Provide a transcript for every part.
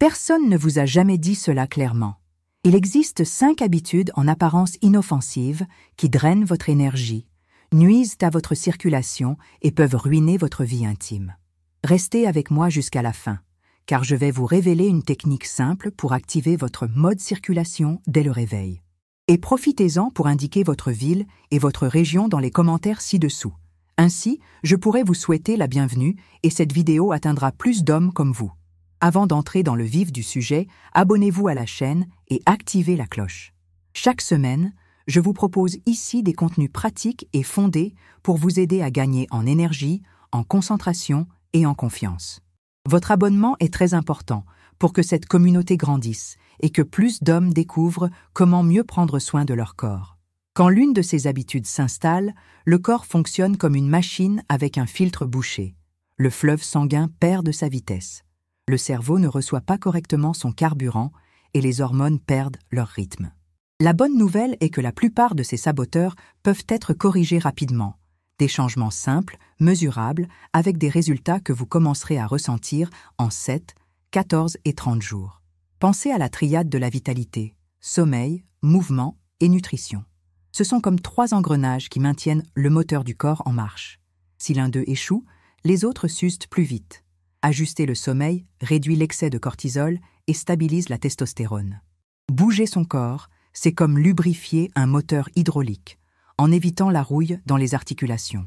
Personne ne vous a jamais dit cela clairement. Il existe 5 habitudes en apparence inoffensives qui drainent votre énergie, nuisent à votre circulation et peuvent ruiner votre vie intime. Restez avec moi jusqu'à la fin, car je vais vous révéler une technique simple pour activer votre mode circulation dès le réveil. Et profitez-en pour indiquer votre ville et votre région dans les commentaires ci-dessous. Ainsi, je pourrai vous souhaiter la bienvenue et cette vidéo atteindra plus d'hommes comme vous. Avant d'entrer dans le vif du sujet, abonnez-vous à la chaîne et activez la cloche. Chaque semaine, je vous propose ici des contenus pratiques et fondés pour vous aider à gagner en énergie, en concentration et en confiance. Votre abonnement est très important pour que cette communauté grandisse et que plus d'hommes découvrent comment mieux prendre soin de leur corps. Quand l'une de ces habitudes s'installe, le corps fonctionne comme une machine avec un filtre bouché. Le fleuve sanguin perd de sa vitesse. Le cerveau ne reçoit pas correctement son carburant et les hormones perdent leur rythme. La bonne nouvelle est que la plupart de ces saboteurs peuvent être corrigés rapidement. Des changements simples, mesurables, avec des résultats que vous commencerez à ressentir en 7, 14 et 30 jours. Pensez à la triade de la vitalité: sommeil, mouvement et nutrition. Ce sont comme 3 engrenages qui maintiennent le moteur du corps en marche. Si l'un d'eux échoue, les autres s'usent plus vite. Ajuster le sommeil réduit l'excès de cortisol et stabilise la testostérone. Bouger son corps, c'est comme lubrifier un moteur hydraulique, en évitant la rouille dans les articulations.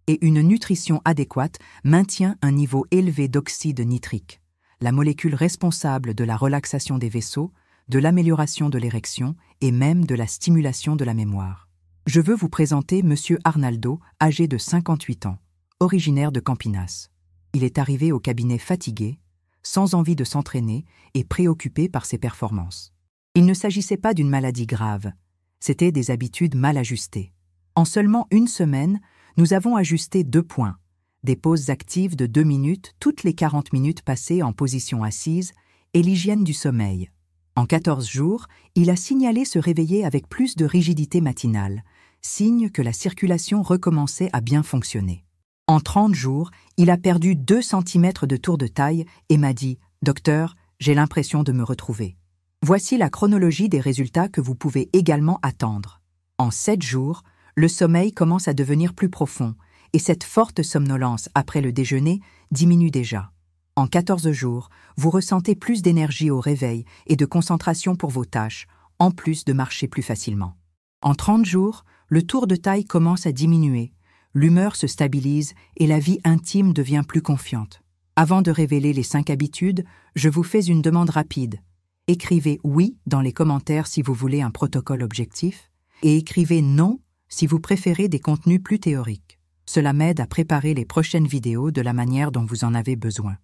Et une nutrition adéquate maintient un niveau élevé d'oxyde nitrique, la molécule responsable de la relaxation des vaisseaux, de l'amélioration de l'érection et même de la stimulation de la mémoire. Je veux vous présenter M. Arnaldo, âgé de 58 ans, originaire de Campinas. Il est arrivé au cabinet fatigué, sans envie de s'entraîner et préoccupé par ses performances. Il ne s'agissait pas d'une maladie grave, c'était des habitudes mal ajustées. En seulement une semaine, nous avons ajusté 2 points, des pauses actives de 2 minutes toutes les 40 minutes passées en position assise et l'hygiène du sommeil. En 14 jours, il a signalé se réveiller avec plus de rigidité matinale, signe que la circulation recommençait à bien fonctionner. En 30 jours, il a perdu 2 cm de tour de taille et m'a dit « Docteur, j'ai l'impression de me retrouver ». Voici la chronologie des résultats que vous pouvez également attendre. En 7 jours, le sommeil commence à devenir plus profond et cette forte somnolence après le déjeuner diminue déjà. En 14 jours, vous ressentez plus d'énergie au réveil et de concentration pour vos tâches, en plus de marcher plus facilement. En 30 jours, le tour de taille commence à diminuer, l'humeur se stabilise et la vie intime devient plus confiante. Avant de révéler les 5 habitudes, je vous fais une demande rapide. Écrivez « oui » dans les commentaires si vous voulez un protocole objectif et écrivez « non » si vous préférez des contenus plus théoriques. Cela m'aide à préparer les prochaines vidéos de la manière dont vous en avez besoin.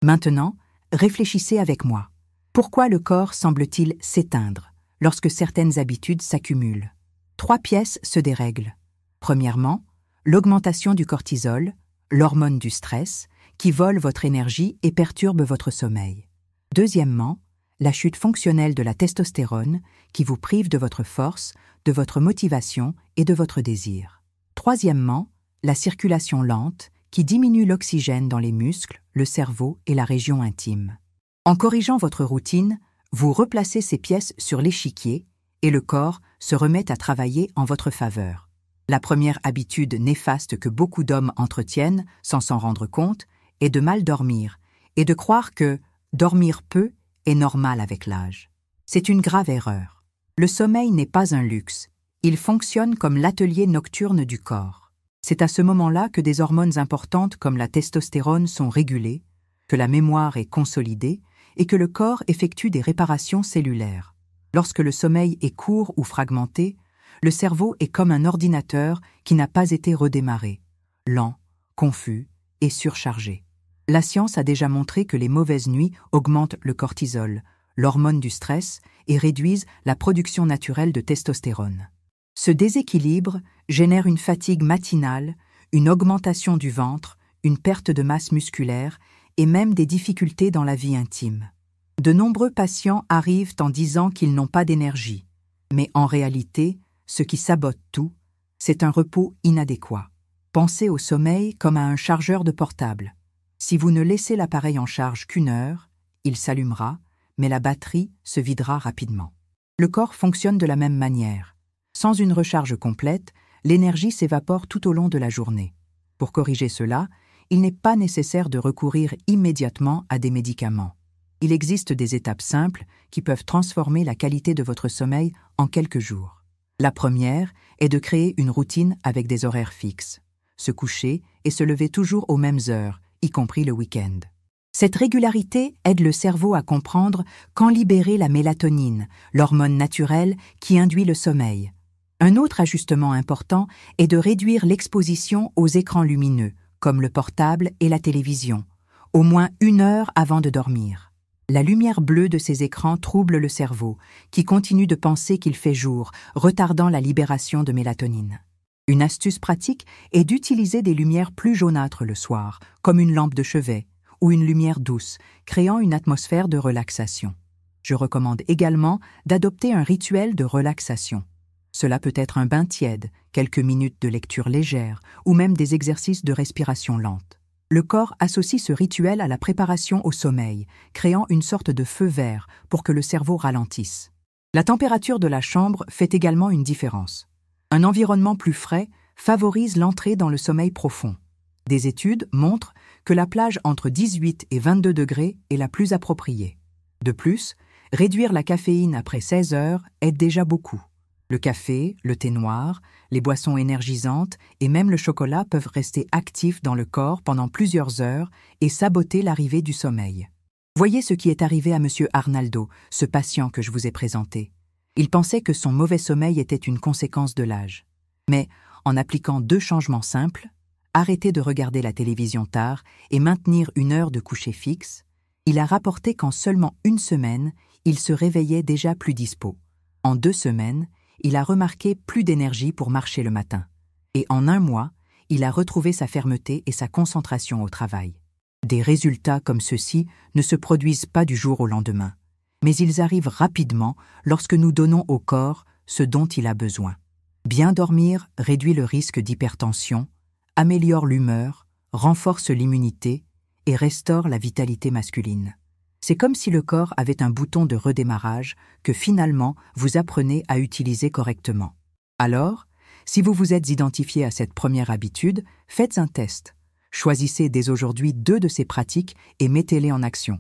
Maintenant, réfléchissez avec moi. Pourquoi le corps semble-t-il s'éteindre lorsque certaines habitudes s'accumulent? 3 pièces se dérèglent. Premièrement, l'augmentation du cortisol, l'hormone du stress, qui vole votre énergie et perturbe votre sommeil. Deuxièmement, la chute fonctionnelle de la testostérone, qui vous prive de votre force, de votre motivation et de votre désir. Troisièmement, la circulation lente, qui diminue l'oxygène dans les muscles, le cerveau et la région intime. En corrigeant votre routine, vous replacez ces pièces sur l'échiquier et le corps se remet à travailler en votre faveur. La première habitude néfaste que beaucoup d'hommes entretiennent, sans s'en rendre compte, est de mal dormir et de croire que dormir peu est normal avec l'âge. C'est une grave erreur. Le sommeil n'est pas un luxe. Il fonctionne comme l'atelier nocturne du corps. C'est à ce moment-là que des hormones importantes comme la testostérone sont régulées, que la mémoire est consolidée et que le corps effectue des réparations cellulaires. Lorsque le sommeil est court ou fragmenté, le cerveau est comme un ordinateur qui n'a pas été redémarré, lent, confus et surchargé. La science a déjà montré que les mauvaises nuits augmentent le cortisol, l'hormone du stress, et réduisent la production naturelle de testostérone. Ce déséquilibre génère une fatigue matinale, une augmentation du ventre, une perte de masse musculaire et même des difficultés dans la vie intime. De nombreux patients arrivent en disant qu'ils n'ont pas d'énergie, mais en réalité, ce qui sabote tout, c'est un repos inadéquat. Pensez au sommeil comme à un chargeur de portable. Si vous ne laissez l'appareil en charge qu'1 heure, il s'allumera, mais la batterie se videra rapidement. Le corps fonctionne de la même manière. Sans une recharge complète, l'énergie s'évapore tout au long de la journée. Pour corriger cela, il n'est pas nécessaire de recourir immédiatement à des médicaments. Il existe des étapes simples qui peuvent transformer la qualité de votre sommeil en quelques jours. La première est de créer une routine avec des horaires fixes. Se coucher et se lever toujours aux mêmes heures, y compris le week-end. Cette régularité aide le cerveau à comprendre quand libérer la mélatonine, l'hormone naturelle qui induit le sommeil. Un autre ajustement important est de réduire l'exposition aux écrans lumineux, comme le portable et la télévision, au moins 1 heure avant de dormir. La lumière bleue de ces écrans trouble le cerveau, qui continue de penser qu'il fait jour, retardant la libération de mélatonine. Une astuce pratique est d'utiliser des lumières plus jaunâtres le soir, comme une lampe de chevet, ou une lumière douce, créant une atmosphère de relaxation. Je recommande également d'adopter un rituel de relaxation. Cela peut être un bain tiède, quelques minutes de lecture légère, ou même des exercices de respiration lente. Le corps associe ce rituel à la préparation au sommeil, créant une sorte de feu vert pour que le cerveau ralentisse. La température de la chambre fait également une différence. Un environnement plus frais favorise l'entrée dans le sommeil profond. Des études montrent que la plage entre 18 et 22 degrés est la plus appropriée. De plus, réduire la caféine après 16 heures aide déjà beaucoup. Le café, le thé noir, les boissons énergisantes et même le chocolat peuvent rester actifs dans le corps pendant plusieurs heures et saboter l'arrivée du sommeil. Voyez ce qui est arrivé à M. Arnaldo, ce patient que je vous ai présenté. Il pensait que son mauvais sommeil était une conséquence de l'âge. Mais, en appliquant 2 changements simples, arrêter de regarder la télévision tard et maintenir 1 heure de coucher fixe, il a rapporté qu'en seulement 1 semaine, il se réveillait déjà plus dispos. En 2 semaines, il a remarqué plus d'énergie pour marcher le matin. Et en 1 mois, il a retrouvé sa fermeté et sa concentration au travail. Des résultats comme ceux-ci ne se produisent pas du jour au lendemain, mais ils arrivent rapidement lorsque nous donnons au corps ce dont il a besoin. Bien dormir réduit le risque d'hypertension, améliore l'humeur, renforce l'immunité et restaure la vitalité masculine. C'est comme si le corps avait un bouton de redémarrage que finalement vous apprenez à utiliser correctement. Alors, si vous vous êtes identifié à cette première habitude, faites un test. Choisissez dès aujourd'hui 2 de ces pratiques et mettez-les en action.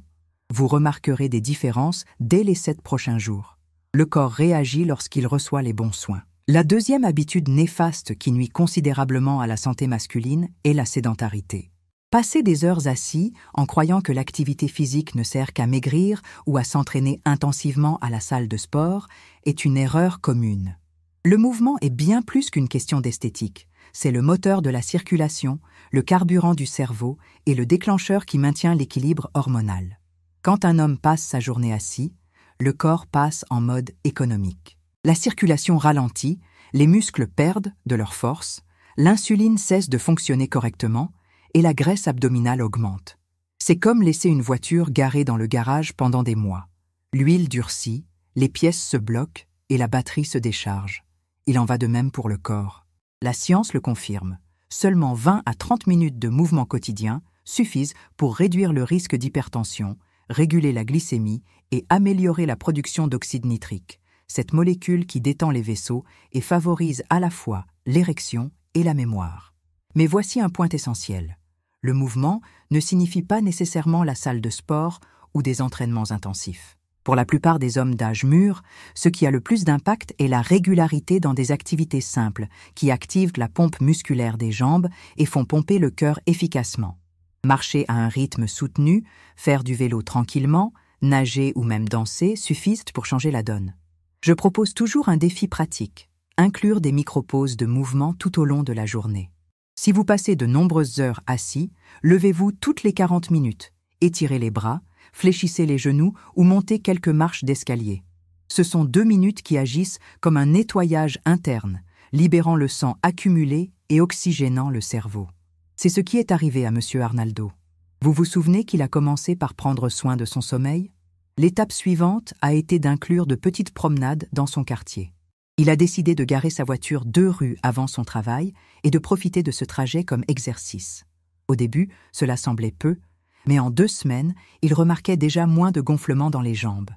Vous remarquerez des différences dès les 7 prochains jours. Le corps réagit lorsqu'il reçoit les bons soins. La deuxième habitude néfaste qui nuit considérablement à la santé masculine est la sédentarité. Passer des heures assis en croyant que l'activité physique ne sert qu'à maigrir ou à s'entraîner intensivement à la salle de sport est une erreur commune. Le mouvement est bien plus qu'une question d'esthétique. C'est le moteur de la circulation, le carburant du cerveau et le déclencheur qui maintient l'équilibre hormonal. Quand un homme passe sa journée assis, le corps passe en mode économique. La circulation ralentit, les muscles perdent de leur force, l'insuline cesse de fonctionner correctement et la graisse abdominale augmente. C'est comme laisser une voiture garée dans le garage pendant des mois. L'huile durcit, les pièces se bloquent et la batterie se décharge. Il en va de même pour le corps. La science le confirme. Seulement 20 à 30 minutes de mouvement quotidien suffisent pour réduire le risque d'hypertension, réguler la glycémie et améliorer la production d'oxyde nitrique, cette molécule qui détend les vaisseaux et favorise à la fois l'érection et la mémoire. Mais voici un point essentiel. Le mouvement ne signifie pas nécessairement la salle de sport ou des entraînements intensifs. Pour la plupart des hommes d'âge mûr, ce qui a le plus d'impact est la régularité dans des activités simples qui activent la pompe musculaire des jambes et font pomper le cœur efficacement. Marcher à un rythme soutenu, faire du vélo tranquillement, nager ou même danser suffisent pour changer la donne. Je propose toujours un défi pratique, inclure des micro-pauses de mouvement tout au long de la journée. Si vous passez de nombreuses heures assis, levez-vous toutes les 40 minutes, étirez les bras, fléchissez les genoux ou montez quelques marches d'escalier. Ce sont 2 minutes qui agissent comme un nettoyage interne, libérant le sang accumulé et oxygénant le cerveau. C'est ce qui est arrivé à M. Arnaldo. Vous vous souvenez qu'il a commencé par prendre soin de son sommeil ? L'étape suivante a été d'inclure de petites promenades dans son quartier. Il a décidé de garer sa voiture 2 rues avant son travail et de profiter de ce trajet comme exercice. Au début, cela semblait peu, Mais en 2 semaines, il remarquait déjà moins de gonflements dans les jambes.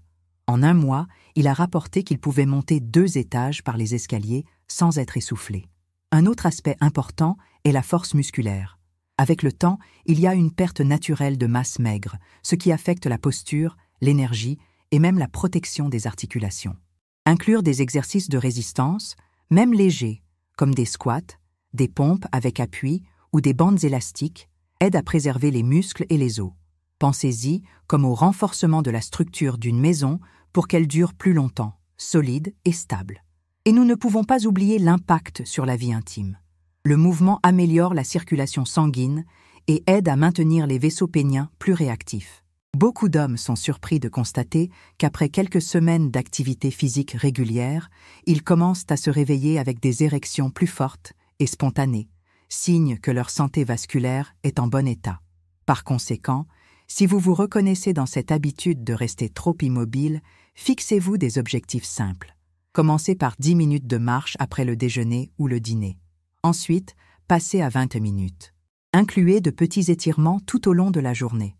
En 1 mois, il a rapporté qu'il pouvait monter 2 étages par les escaliers sans être essoufflé. Un autre aspect important est la force musculaire. Avec le temps, il y a une perte naturelle de masse maigre, ce qui affecte la posture, l'énergie et même la protection des articulations. Inclure des exercices de résistance, même légers, comme des squats, des pompes avec appui ou des bandes élastiques, aide à préserver les muscles et les os. Pensez-y comme au renforcement de la structure d'une maison pour qu'elle dure plus longtemps, solide et stable. Et nous ne pouvons pas oublier l'impact sur la vie intime. Le mouvement améliore la circulation sanguine et aide à maintenir les vaisseaux péniens plus réactifs. Beaucoup d'hommes sont surpris de constater qu'après quelques semaines d'activité physique régulière, ils commencent à se réveiller avec des érections plus fortes et spontanées, signe que leur santé vasculaire est en bon état. Par conséquent, si vous vous reconnaissez dans cette habitude de rester trop immobile, fixez-vous des objectifs simples. Commencez par 10 minutes de marche après le déjeuner ou le dîner. Ensuite, passez à 20 minutes. Incluez de petits étirements tout au long de la journée.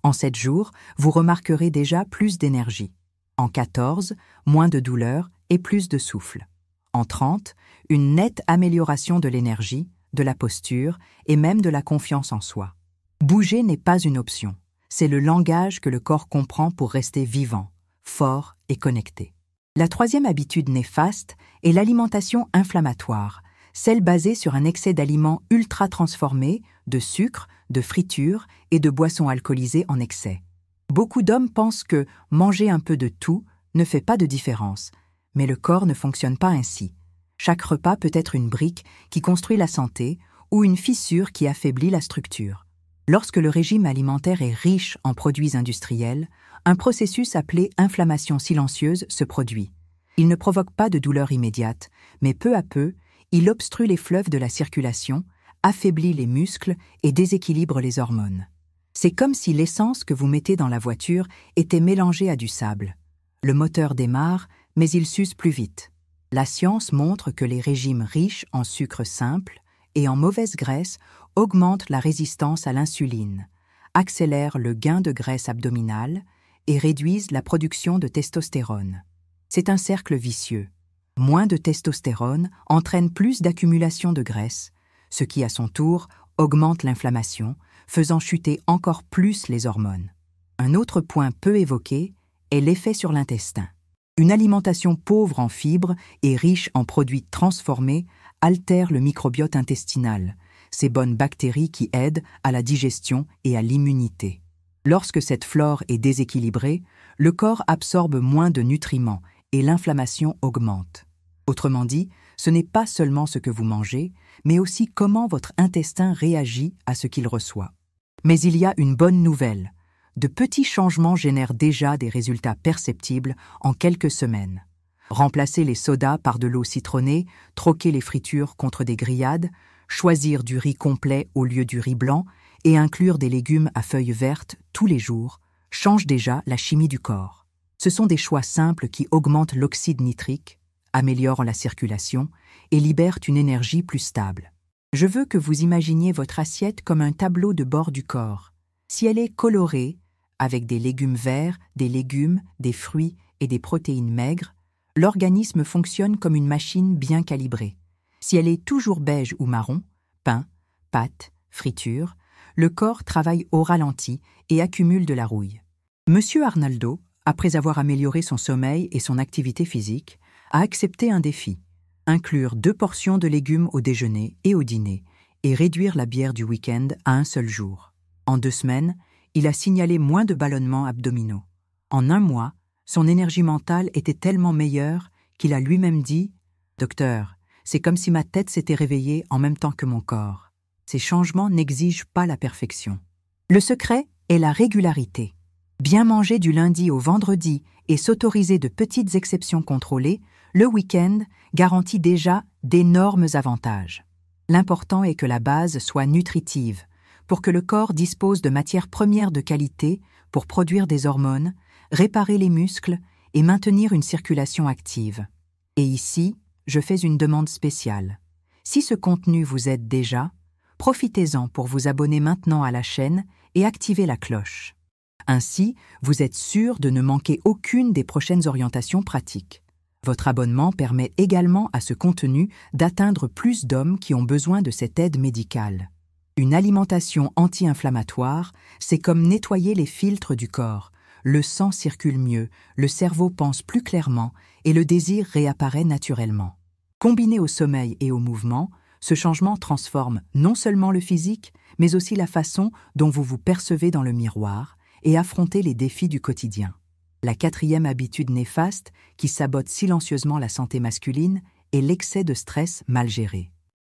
En 7 jours, vous remarquerez déjà plus d'énergie. En 14, moins de douleur et plus de souffle. En 30, une nette amélioration de l'énergie, de la posture et même de la confiance en soi. Bouger n'est pas une option. C'est le langage que le corps comprend pour rester vivant, fort et connecté. La 3e habitude néfaste est l'alimentation inflammatoire, celle basée sur un excès d'aliments ultra transformés, de sucre, de friture et de boissons alcoolisées en excès. Beaucoup d'hommes pensent que manger un peu de tout ne fait pas de différence, mais le corps ne fonctionne pas ainsi. Chaque repas peut être une brique qui construit la santé ou une fissure qui affaiblit la structure. Lorsque le régime alimentaire est riche en produits industriels, un processus appelé inflammation silencieuse se produit. Il ne provoque pas de douleur immédiate, mais peu à peu, il obstrue les fleuves de la circulation, affaiblit les muscles et déséquilibre les hormones. C'est comme si l'essence que vous mettez dans la voiture était mélangée à du sable. Le moteur démarre, mais il s'use plus vite. La science montre que les régimes riches en sucre simple et en mauvaise graisse augmentent la résistance à l'insuline, accélèrent le gain de graisse abdominale et réduisent la production de testostérone. C'est un cercle vicieux. Moins de testostérone entraîne plus d'accumulation de graisse, ce qui à son tour augmente l'inflammation, faisant chuter encore plus les hormones. Un autre point peu évoqué est l'effet sur l'intestin. Une alimentation pauvre en fibres et riche en produits transformés altère le microbiote intestinal, ces bonnes bactéries qui aident à la digestion et à l'immunité. Lorsque cette flore est déséquilibrée, le corps absorbe moins de nutriments et l'inflammation augmente. Autrement dit, ce n'est pas seulement ce que vous mangez, mais aussi comment votre intestin réagit à ce qu'il reçoit. Mais il y a une bonne nouvelle. De petits changements génèrent déjà des résultats perceptibles en quelques semaines. Remplacer les sodas par de l'eau citronnée, troquer les fritures contre des grillades, choisir du riz complet au lieu du riz blanc et inclure des légumes à feuilles vertes tous les jours change déjà la chimie du corps. Ce sont des choix simples qui augmentent l'oxyde nitrique, améliorent la circulation et libèrent une énergie plus stable. Je veux que vous imaginiez votre assiette comme un tableau de bord du corps. Si elle est colorée, avec des légumes verts, des légumes, des fruits et des protéines maigres, l'organisme fonctionne comme une machine bien calibrée. Si elle est toujours beige ou marron, pain, pâtes, friture, le corps travaille au ralenti et accumule de la rouille. Monsieur Arnaldo, après avoir amélioré son sommeil et son activité physique, a accepté un défi, inclure 2 portions de légumes au déjeuner et au dîner et réduire la bière du week-end à un seul jour. En 2 semaines, il a signalé moins de ballonnements abdominaux. En 1 mois, son énergie mentale était tellement meilleure qu'il a lui-même dit « Docteur, c'est comme si ma tête s'était réveillée en même temps que mon corps. Ces changements n'exigent pas la perfection. » Le secret est la régularité. Bien manger du lundi au vendredi et s'autoriser de petites exceptions contrôlées, le week-end garantit déjà d'énormes avantages. L'important est que la base soit nutritive, pour que le corps dispose de matières premières de qualité pour produire des hormones, réparer les muscles et maintenir une circulation active. Et ici, je fais une demande spéciale. Si ce contenu vous aide déjà, profitez-en pour vous abonner maintenant à la chaîne et activez la cloche. Ainsi, vous êtes sûr de ne manquer aucune des prochaines orientations pratiques. Votre abonnement permet également à ce contenu d'atteindre plus d'hommes qui ont besoin de cette aide médicale. Une alimentation anti-inflammatoire, c'est comme nettoyer les filtres du corps. Le sang circule mieux, le cerveau pense plus clairement et le désir réapparaît naturellement. Combiné au sommeil et au mouvement, ce changement transforme non seulement le physique, mais aussi la façon dont vous vous percevez dans le miroir et affrontez les défis du quotidien. La 4e habitude néfaste qui sabote silencieusement la santé masculine est l'excès de stress mal géré.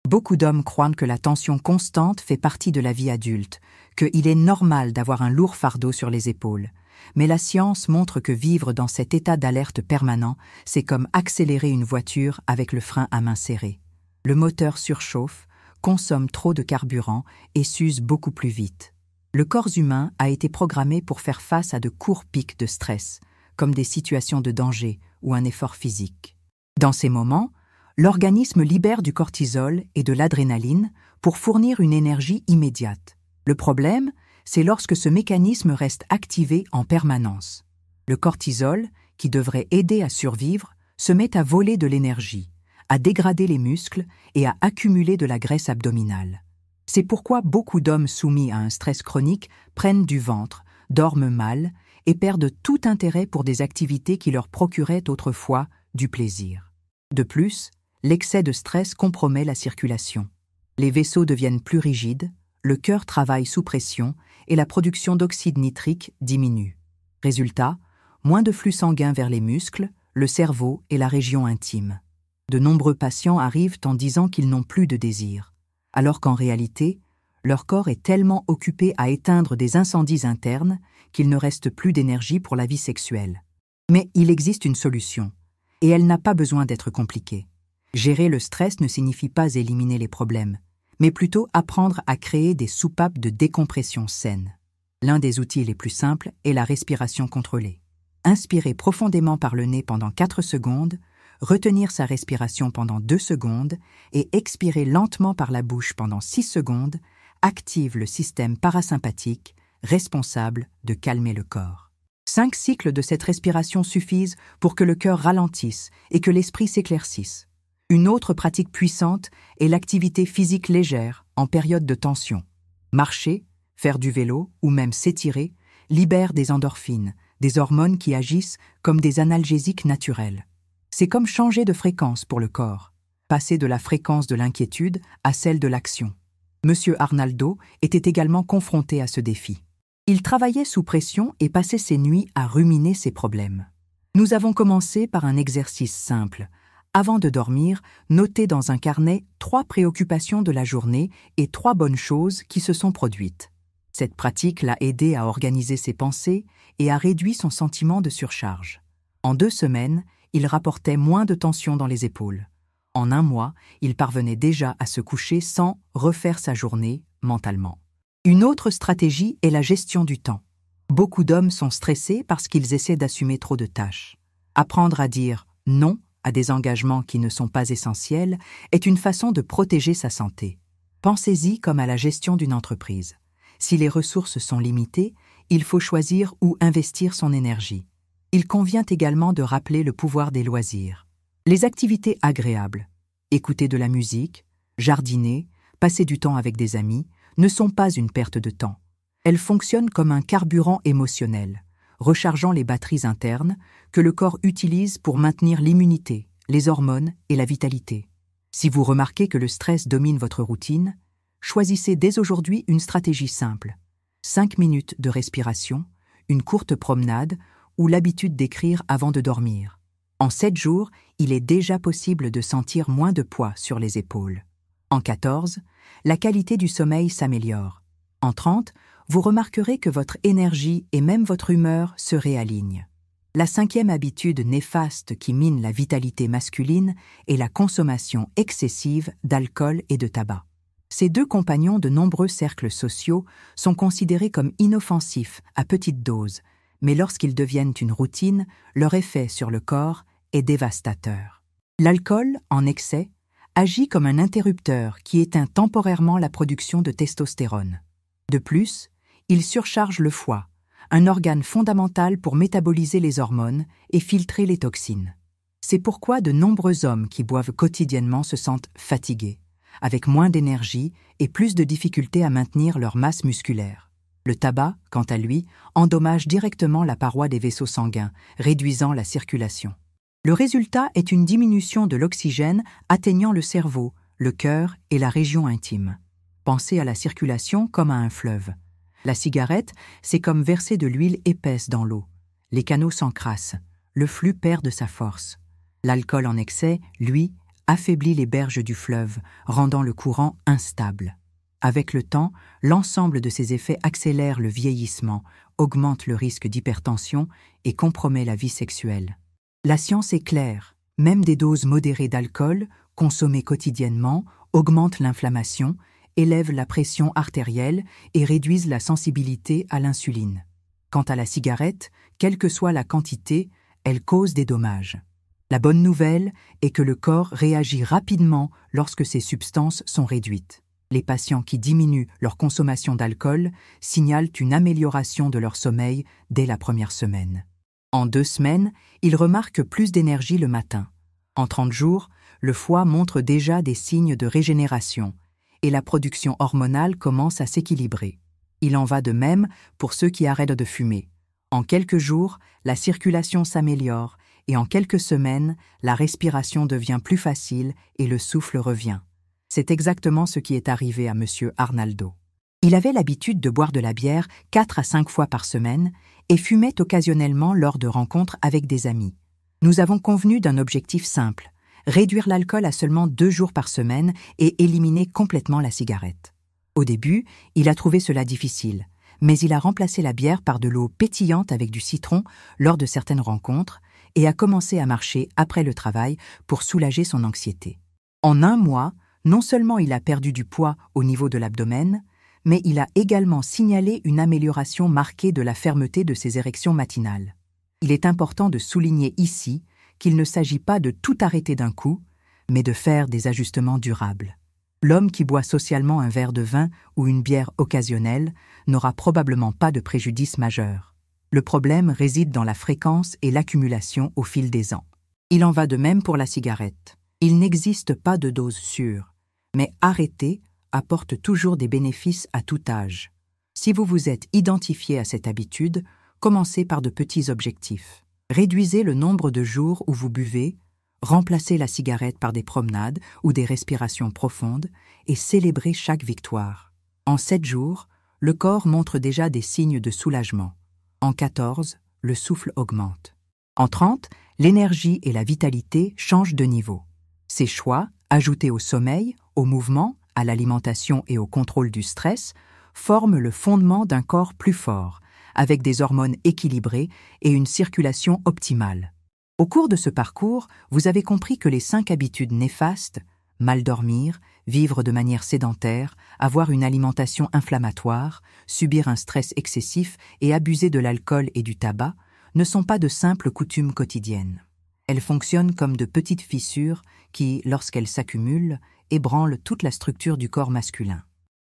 Beaucoup d'hommes croient que la tension constante fait partie de la vie adulte, qu'il est normal d'avoir un lourd fardeau sur les épaules. Mais la science montre que vivre dans cet état d'alerte permanent, c'est comme accélérer une voiture avec le frein à main serré. Le moteur surchauffe, consomme trop de carburant et s'use beaucoup plus vite. Le corps humain a été programmé pour faire face à de courts pics de stress, comme des situations de danger ou un effort physique. Dans ces moments, l'organisme libère du cortisol et de l'adrénaline pour fournir une énergie immédiate. Le problème, c'est lorsque ce mécanisme reste activé en permanence. Le cortisol, qui devrait aider à survivre, se met à voler de l'énergie, à dégrader les muscles et à accumuler de la graisse abdominale. C'est pourquoi beaucoup d'hommes soumis à un stress chronique prennent du ventre, dorment mal et perdent tout intérêt pour des activités qui leur procuraient autrefois du plaisir. De plus, l'excès de stress compromet la circulation. Les vaisseaux deviennent plus rigides, le cœur travaille sous pression et la production d'oxyde nitrique diminue. Résultat, moins de flux sanguin vers les muscles, le cerveau et la région intime. De nombreux patients arrivent en disant qu'ils n'ont plus de désir, alors qu'en réalité, leur corps est tellement occupé à éteindre des incendies internes qu'il ne reste plus d'énergie pour la vie sexuelle. Mais il existe une solution, et elle n'a pas besoin d'être compliquée. Gérer le stress ne signifie pas éliminer les problèmes, mais plutôt apprendre à créer des soupapes de décompression saines. L'un des outils les plus simples est la respiration contrôlée. Inspirer profondément par le nez pendant 4 secondes, retenir sa respiration pendant 2 secondes et expirer lentement par la bouche pendant 6 secondes active le système parasympathique responsable de calmer le corps. 5 cycles de cette respiration suffisent pour que le cœur ralentisse et que l'esprit s'éclaircisse. Une autre pratique puissante est l'activité physique légère en période de tension. Marcher, faire du vélo ou même s'étirer libère des endorphines, des hormones qui agissent comme des analgésiques naturels. C'est comme changer de fréquence pour le corps, passer de la fréquence de l'inquiétude à celle de l'action. Monsieur Arnaldo était également confronté à ce défi. Il travaillait sous pression et passait ses nuits à ruminer ses problèmes. Nous avons commencé par un exercice simple. Avant de dormir, notez dans un carnet 3 préoccupations de la journée et 3 bonnes choses qui se sont produites. Cette pratique l'a aidé à organiser ses pensées et a réduit son sentiment de surcharge. En 2 semaines, il rapportait moins de tension dans les épaules. En 1 mois, il parvenait déjà à se coucher sans refaire sa journée mentalement. Une autre stratégie est la gestion du temps. Beaucoup d'hommes sont stressés parce qu'ils essaient d'assumer trop de tâches. Apprendre à dire « non » à des engagements qui ne sont pas essentiels est une façon de protéger sa santé. Pensez-y comme à la gestion d'une entreprise. Si les ressources sont limitées, il faut choisir où investir son énergie. Il convient également de rappeler le pouvoir des loisirs. Les activités agréables, écouter de la musique, jardiner, passer du temps avec des amis, ne sont pas une perte de temps. Elles fonctionnent comme un carburant émotionnel, rechargeant les batteries internes que le corps utilise pour maintenir l'immunité, les hormones et la vitalité. Si vous remarquez que le stress domine votre routine, choisissez dès aujourd'hui une stratégie simple. 5 minutes de respiration, une courte promenade ou l'habitude d'écrire avant de dormir. En 7 jours, il est déjà possible de sentir moins de poids sur les épaules. En 14, la qualité du sommeil s'améliore. En 30, vous remarquerez que votre énergie et même votre humeur se réalignent. La 5e habitude néfaste qui mine la vitalité masculine est la consommation excessive d'alcool et de tabac. Ces 2 compagnons de nombreux cercles sociaux sont considérés comme inoffensifs à petite dose, mais lorsqu'ils deviennent une routine, leur effet sur le corps est dévastateur. L'alcool, en excès, agit comme un interrupteur qui éteint temporairement la production de testostérone. De plus, il surcharge le foie, un organe fondamental pour métaboliser les hormones et filtrer les toxines. C'est pourquoi de nombreux hommes qui boivent quotidiennement se sentent fatigués, avec moins d'énergie et plus de difficultés à maintenir leur masse musculaire. Le tabac, quant à lui, endommage directement la paroi des vaisseaux sanguins, réduisant la circulation. Le résultat est une diminution de l'oxygène atteignant le cerveau, le cœur et la région intime. Pensez à la circulation comme à un fleuve. La cigarette, c'est comme verser de l'huile épaisse dans l'eau. Les canaux s'encrassent, le flux perd de sa force. L'alcool en excès, lui, affaiblit les berges du fleuve, rendant le courant instable. Avec le temps, l'ensemble de ces effets accélère le vieillissement, augmente le risque d'hypertension et compromet la vie sexuelle. La science est claire, même des doses modérées d'alcool, consommées quotidiennement, augmentent l'inflammation, élèvent la pression artérielle et réduisent la sensibilité à l'insuline. Quant à la cigarette, quelle que soit la quantité, elle cause des dommages. La bonne nouvelle est que le corps réagit rapidement lorsque ces substances sont réduites. Les patients qui diminuent leur consommation d'alcool signalent une amélioration de leur sommeil dès la première semaine. En 2 semaines, ils remarquent plus d'énergie le matin. En 30 jours, le foie montre déjà des signes de régénération et la production hormonale commence à s'équilibrer. Il en va de même pour ceux qui arrêtent de fumer. En quelques jours, la circulation s'améliore et en quelques semaines, la respiration devient plus facile et le souffle revient. C'est exactement ce qui est arrivé à M. Arnaldo. Il avait l'habitude de boire de la bière 4 à 5 fois par semaine et fumait occasionnellement lors de rencontres avec des amis. Nous avons convenu d'un objectif simple, réduire l'alcool à seulement 2 jours par semaine et éliminer complètement la cigarette. Au début, il a trouvé cela difficile, mais il a remplacé la bière par de l'eau pétillante avec du citron lors de certaines rencontres et a commencé à marcher après le travail pour soulager son anxiété. En 1 mois, non seulement il a perdu du poids au niveau de l'abdomen, mais il a également signalé une amélioration marquée de la fermeté de ses érections matinales. Il est important de souligner ici qu'il ne s'agit pas de tout arrêter d'un coup, mais de faire des ajustements durables. L'homme qui boit socialement un verre de vin ou une bière occasionnelle n'aura probablement pas de préjudice majeur. Le problème réside dans la fréquence et l'accumulation au fil des ans. Il en va de même pour la cigarette. Il n'existe pas de dose sûre, mais arrêter apporte toujours des bénéfices à tout âge. Si vous vous êtes identifié à cette habitude, commencez par de petits objectifs. Réduisez le nombre de jours où vous buvez, remplacez la cigarette par des promenades ou des respirations profondes et célébrez chaque victoire. En 7 jours, le corps montre déjà des signes de soulagement. En 14, le souffle augmente. En 30, l'énergie et la vitalité changent de niveau. Ces choix, ajoutés au sommeil, au mouvement, à l'alimentation et au contrôle du stress, forment le fondement d'un corps plus fort, avec des hormones équilibrées et une circulation optimale. Au cours de ce parcours, vous avez compris que les 5 habitudes néfastes, mal dormir, vivre de manière sédentaire, avoir une alimentation inflammatoire, subir un stress excessif et abuser de l'alcool et du tabac, ne sont pas de simples coutumes quotidiennes. Elles fonctionnent comme de petites fissures qui, lorsqu'elles s'accumulent, ébranlent toute la structure du corps masculin.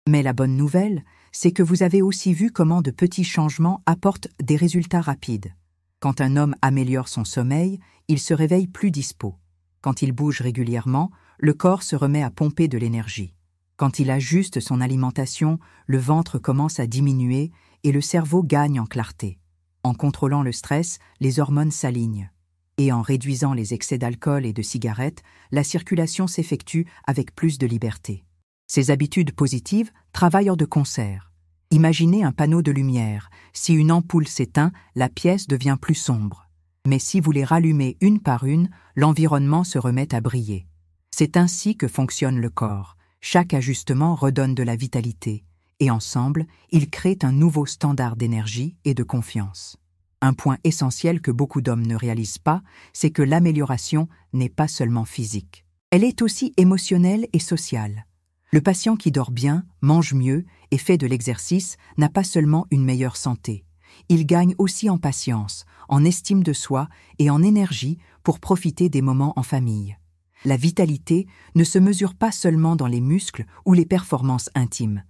Mais la bonne nouvelle, c'est que vous avez aussi vu comment de petits changements apportent des résultats rapides. Quand un homme améliore son sommeil, il se réveille plus dispos. Quand il bouge régulièrement, le corps se remet à pomper de l'énergie. Quand il ajuste son alimentation, le ventre commence à diminuer et le cerveau gagne en clarté. En contrôlant le stress, les hormones s'alignent. Et en réduisant les excès d'alcool et de cigarettes, la circulation s'effectue avec plus de liberté. Ces habitudes positives travaillent de concert. Imaginez un panneau de lumière. Si une ampoule s'éteint, la pièce devient plus sombre. Mais si vous les rallumez une par une, l'environnement se remet à briller. C'est ainsi que fonctionne le corps. Chaque ajustement redonne de la vitalité. Et ensemble, ils créent un nouveau standard d'énergie et de confiance. Un point essentiel que beaucoup d'hommes ne réalisent pas, c'est que l'amélioration n'est pas seulement physique. Elle est aussi émotionnelle et sociale. Le patient qui dort bien, mange mieux et fait de l'exercice n'a pas seulement une meilleure santé. Il gagne aussi en patience, en estime de soi et en énergie pour profiter des moments en famille. La vitalité ne se mesure pas seulement dans les muscles ou les performances intimes,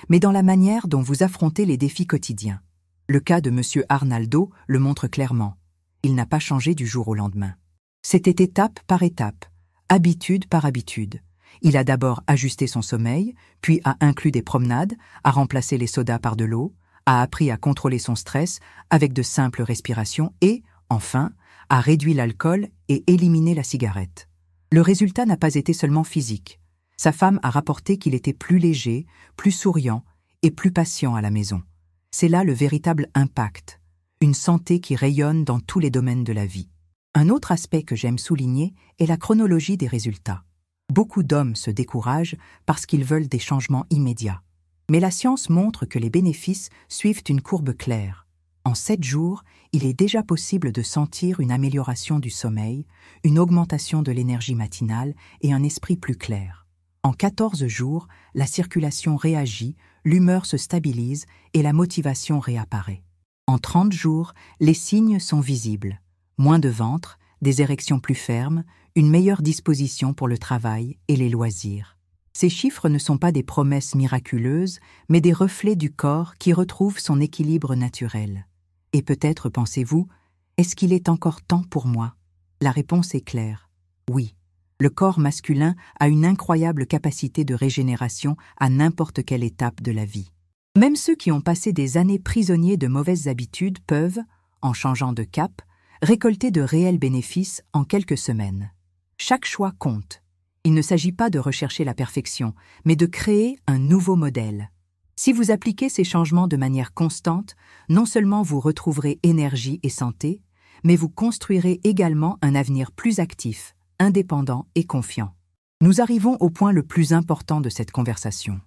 mais dans la manière dont vous affrontez les défis quotidiens. Le cas de M. Arnaldo le montre clairement. Il n'a pas changé du jour au lendemain. C'était étape par étape, habitude par habitude. Il a d'abord ajusté son sommeil, puis a inclus des promenades, a remplacé les sodas par de l'eau, a appris à contrôler son stress avec de simples respirations et, enfin, a réduit l'alcool et éliminé la cigarette. Le résultat n'a pas été seulement physique. Sa femme a rapporté qu'il était plus léger, plus souriant et plus patient à la maison. C'est là le véritable impact, une santé qui rayonne dans tous les domaines de la vie. Un autre aspect que j'aime souligner est la chronologie des résultats. Beaucoup d'hommes se découragent parce qu'ils veulent des changements immédiats. Mais la science montre que les bénéfices suivent une courbe claire. En 7 jours, il est déjà possible de sentir une amélioration du sommeil, une augmentation de l'énergie matinale et un esprit plus clair. En 14 jours, la circulation réagit, l'humeur se stabilise et la motivation réapparaît. En 30 jours, les signes sont visibles. Moins de ventre, des érections plus fermes, une meilleure disposition pour le travail et les loisirs. Ces chiffres ne sont pas des promesses miraculeuses, mais des reflets du corps qui retrouve son équilibre naturel. Et peut-être pensez-vous, est-ce qu'il est encore temps pour moi? La réponse est claire. Oui. Le corps masculin a une incroyable capacité de régénération à n'importe quelle étape de la vie. Même ceux qui ont passé des années prisonniers de mauvaises habitudes peuvent, en changeant de cap, récolter de réels bénéfices en quelques semaines. Chaque choix compte. Il ne s'agit pas de rechercher la perfection, mais de créer un nouveau modèle. Si vous appliquez ces changements de manière constante, non seulement vous retrouverez énergie et santé, mais vous construirez également un avenir plus actif, indépendant et confiant. Nous arrivons au point le plus important de cette conversation.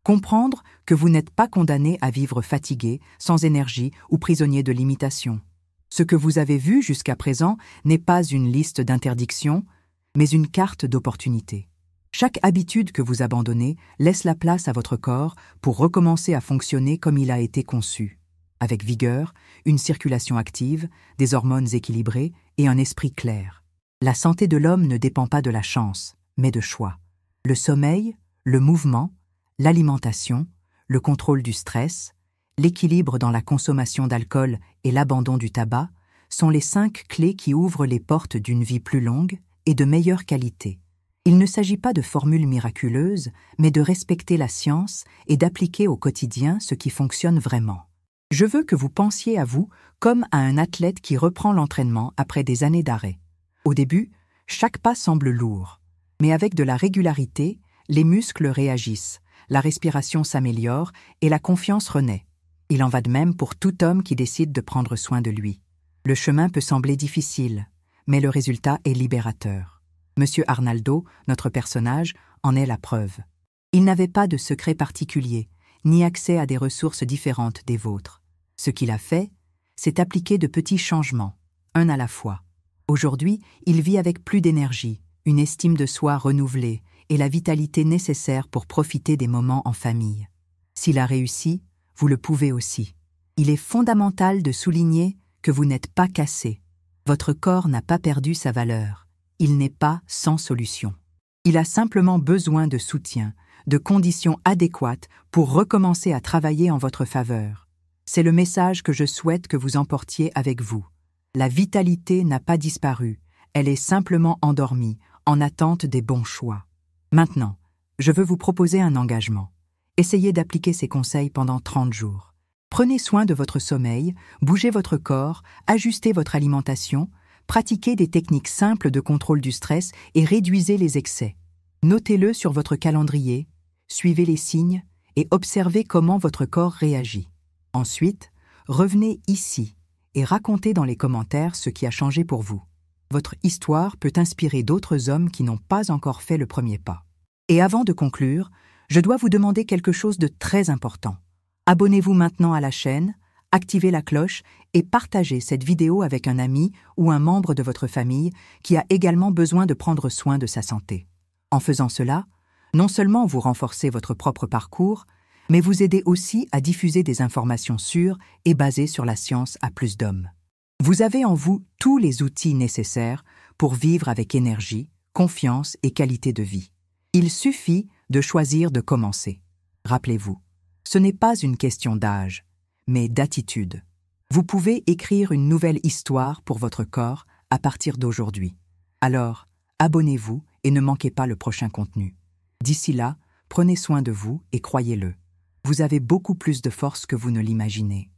Comprendre que vous n'êtes pas condamné à vivre fatigué, sans énergie ou prisonnier de limitations. Ce que vous avez vu jusqu'à présent n'est pas une liste d'interdictions, mais une carte d'opportunité. Chaque habitude que vous abandonnez laisse la place à votre corps pour recommencer à fonctionner comme il a été conçu, avec vigueur, une circulation active, des hormones équilibrées et un esprit clair. La santé de l'homme ne dépend pas de la chance, mais de choix. Le sommeil, le mouvement, l'alimentation, le contrôle du stress, l'équilibre dans la consommation d'alcool et l'abandon du tabac sont les 5 clés qui ouvrent les portes d'une vie plus longue et de meilleure qualité. Il ne s'agit pas de formules miraculeuses, mais de respecter la science et d'appliquer au quotidien ce qui fonctionne vraiment. Je veux que vous pensiez à vous comme à un athlète qui reprend l'entraînement après des années d'arrêt. Au début, chaque pas semble lourd, mais avec de la régularité, les muscles réagissent, la respiration s'améliore et la confiance renaît. Il en va de même pour tout homme qui décide de prendre soin de lui. Le chemin peut sembler difficile, mais le résultat est libérateur. Monsieur Arnaldo, notre personnage, en est la preuve. Il n'avait pas de secret particulier, ni accès à des ressources différentes des vôtres. Ce qu'il a fait, c'est appliquer de petits changements, un à la fois. Aujourd'hui, il vit avec plus d'énergie, une estime de soi renouvelée et la vitalité nécessaire pour profiter des moments en famille. S'il a réussi, vous le pouvez aussi. Il est fondamental de souligner que vous n'êtes pas cassé. Votre corps n'a pas perdu sa valeur. Il n'est pas sans solution. Il a simplement besoin de soutien, de conditions adéquates pour recommencer à travailler en votre faveur. C'est le message que je souhaite que vous emportiez avec vous. La vitalité n'a pas disparu, elle est simplement endormie, en attente des bons choix. Maintenant, je veux vous proposer un engagement. Essayez d'appliquer ces conseils pendant 30 jours. Prenez soin de votre sommeil, bougez votre corps, ajustez votre alimentation, pratiquez des techniques simples de contrôle du stress et réduisez les excès. Notez-le sur votre calendrier, suivez les signes et observez comment votre corps réagit. Ensuite, revenez ici et racontez dans les commentaires ce qui a changé pour vous. Votre histoire peut inspirer d'autres hommes qui n'ont pas encore fait le premier pas. Et avant de conclure, je dois vous demander quelque chose de très important. Abonnez-vous maintenant à la chaîne, activez la cloche et partagez cette vidéo avec un ami ou un membre de votre famille qui a également besoin de prendre soin de sa santé. En faisant cela, non seulement vous renforcez votre propre parcours, mais vous aidez aussi à diffuser des informations sûres et basées sur la science à plus d'hommes. Vous avez en vous tous les outils nécessaires pour vivre avec énergie, confiance et qualité de vie. Il suffit de choisir de commencer. Rappelez-vous, Ce n'est pas une question d'âge, mais d'attitude. Vous pouvez écrire une nouvelle histoire pour votre corps à partir d'aujourd'hui. Alors, abonnez-vous et ne manquez pas le prochain contenu. D'ici là, prenez soin de vous et croyez-le. Vous avez beaucoup plus de force que vous ne l'imaginez.